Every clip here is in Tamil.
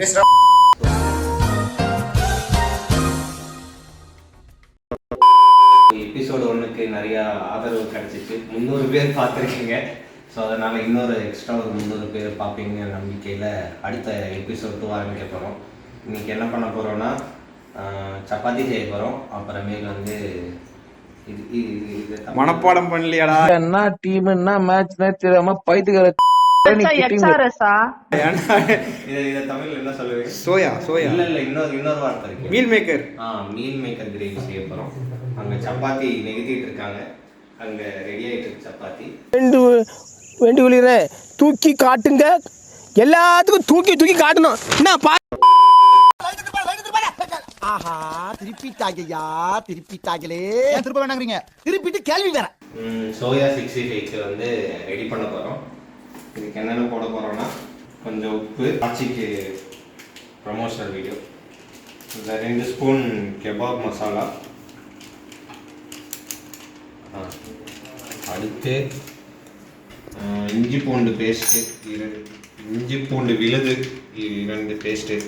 எபிசோடு 1க்கு நிறைய ஆதரவு கிடைச்சிச்சு. 300 பேர் பார்த்துருக்கீங்க. ஸோ அதனால் இன்னொரு எக்ஸ்ட்ரா ஒரு 300 பேர் பார்ப்பீங்க நம்பிக்கையில் அடுத்த எபிசோட் 2 ஆரம்பிக்க போகிறோம். இன்றைக்கி என்ன பண்ண போகிறோன்னா சப்பாத்தி செய்ய போகிறோம். அப்புறமேல் வந்து இது மனப்பாடம் பண்ணலையாடா? என்ன டீம் என்ன மேட்ச்னே தெரியாம பைத்துக்கிற இதை தமிழ்ல என்ன சொல்லுவீங்க? சோயா இல்ல இன்னொரு வார்த்தை இருக்கு, meal maker. Meal maker gravy செய்ய போறோம். அங்க சப்பாத்தி நெகிட்டிட்டு இருக்காங்க, அங்க ரெடி ஆயிட்டு இருக்கு சப்பாத்தி. வேண்டி ஒளிர தூக்கி காட்டுங்க, எல்லாத்துக்கும் தூக்கி காட்டணும். என்ன ஆஹா திருப்பிட்டாங்கய்யா, திருப்பிட்டாங்களே. திருப்ப வேணாங்கிறீங்க, திருப்பிட்டு கேள்வி வேற. சோயா 65க்கு வந்து ரெடி பண்ண போறோம். இதுக்கு என்னென்ன போட போறோம்னா கொஞ்சம் உப்பு, ஆச்சிக்கு ப்ரமோஷனல் வீடியோ, இந்த 2 ஸ்பூன் கெபாப் மசாலா, அடுத்து இஞ்சி பூண்டு பேஸ்ட்டு, இஞ்சி பூண்டு விழுது 2 பேஸ்ட்டு,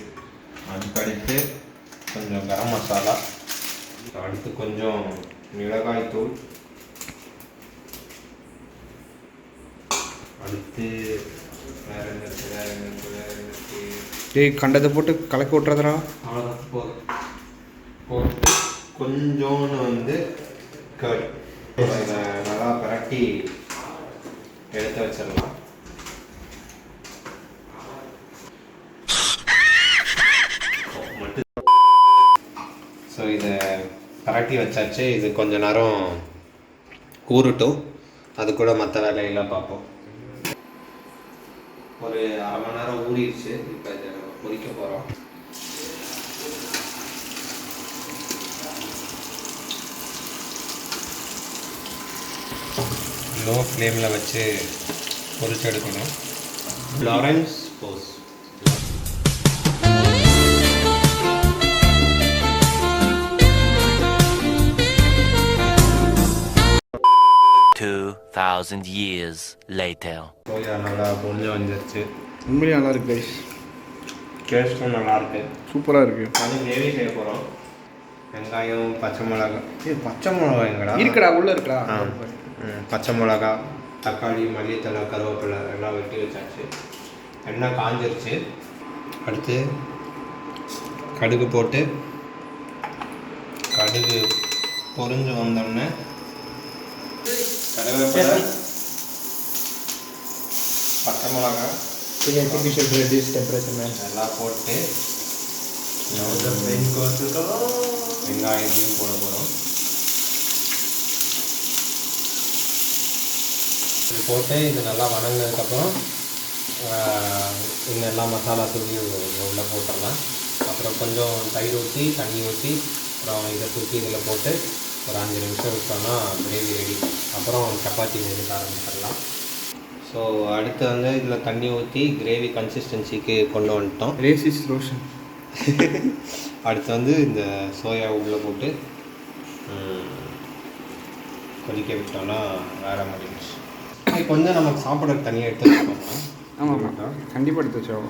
அதுக்கடுத்து கொஞ்சம் கரம் மசாலா, அடுத்து கொஞ்சம் மிளகாய் தூள், அடுத்து வேற என்ன டேய் கண்டதை போட்டு கலக்கி விட்டுறதுடா. அவ்வளோதான் போட்டு கொஞ்சோன்னு வந்து கர்ட் இதை நல்லா பரட்டி எடுத்து வச்சிடலாம். ஸோ இதை பரட்டி வச்சாச்சு. இது கொஞ்ச நேரம் ஊறட்டும், அது கூட மற்ற வேலையெல்லாம் பார்ப்போம். ஒரு அரை மணி நேரம் ஊறிடுச்சு. இப்போ இதை பொரிக்க போகிறோம். லோ ஃப்ளேமில் வச்சு பொரிச்சு எடுக்கணும். Lawrence Bose 2000 years later. Soya நல்லா பொரிஞ்சு வந்துருச்சு. உண்மையிலே நல்லா இருக்கு கைஸ், டேஸ்ட்டும் நல்லாயிருக்கு, சூப்பராக இருக்கு. அது கிரேவி செய்ய போகிறோம். வெங்காயம், பச்சை மிளகாய், பச்சை மிளகாய் எங்கடா இருக்குடா, உள்ள இருக்குடா. பச்சை மிளகா, தக்காளி, மல்லித்தலை, கருவேப்பிலை எல்லாம் வெட்டி வச்சாச்சு. எண்ணெய் காஞ்சிருச்சு. அடுத்து கடுகு போட்டு, கடுகு பொரிஞ்சு வந்தோடனே கருவேப்பிலை, பச்சை மிளகா எல்லாம் போட்டு வெங்காயத்தையும் போட போகிறோம். இது போட்டு இது நல்லா வணங்கினதுக்கப்புறம் இன்னும் எல்லா மசாலா தூக்கி உள்ளே போட்டுடலாம். அப்புறம் கொஞ்சம் தயிர் ஊற்றி, தண்ணி ஊற்றி, அப்புறம் இதை தூக்கி இதில் போட்டு ஒரு 5 நிமிஷம் விட்டோம்னா கிரேவி ரெடி. அப்புறம் சப்பாத்தி எடுக்க ஆரம்பிச்சிடலாம். ஸோ அடுத்து வந்து இதில் தண்ணி ஊற்றி கிரேவி கன்சிஸ்டன்சிக்கு கொண்டு வந்துட்டோம். ரேசிஸ் ரோஷன். அடுத்து வந்து இந்த சோயா உள்ளே போட்டு கொதிக்க விட்டோம்னா வேறு முடிஞ்சிச்சு. இப்போ வந்து நமக்கு சாப்பிட தனியாக எடுத்து வச்சுக்கோங்க. ஆமாம், கண்டிப்பாக எடுத்து வச்சோம்.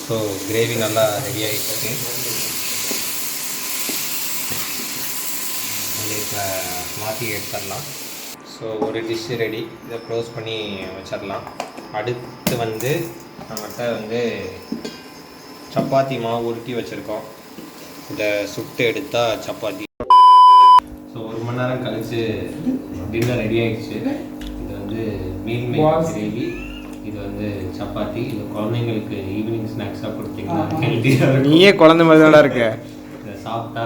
ஸோ கிரேவி நல்லா ரெடி ஆகிட்டு இப்போ மாற்றி எடுத்துடலாம். ஸோ ஒரு டிஷ்ஷு ரெடி. இதை க்ளோஸ் பண்ணி வச்சிடலாம். அடுத்து வந்து நம்மகிட்ட வந்து சப்பாத்தி மாவு உருட்டி வச்சுருக்கோம். இதை சுட்டு எடுத்தால் சப்பாத்தி. ஸோ 1 மணி நேரம் கழித்து டின்னர் ரெடி ஆகிடுச்சு. இது வந்து மீல் மேக்கர் கிரேவி, இது வந்து சப்பாத்தி. இது குழந்தைங்களுக்கு ஈவினிங் ஸ்நாக்ஸாக கொடுத்தீங்கன்னா ஹெல்த்தியாக. நீயே குழந்தை மாதிரி தான் இருக்க. இதை சாப்பிட்டா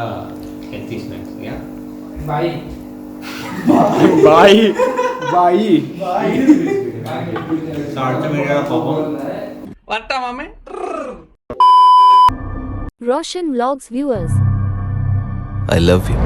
ஹெல்த்தி ஸ்நாக்ஸ். ஏன் பாய் பாய் பாய். ஸோ அடுத்த வீடியோவில் பார்ப்போம். வரட்டா மாமே. Roshan Vlogs viewers, I love you.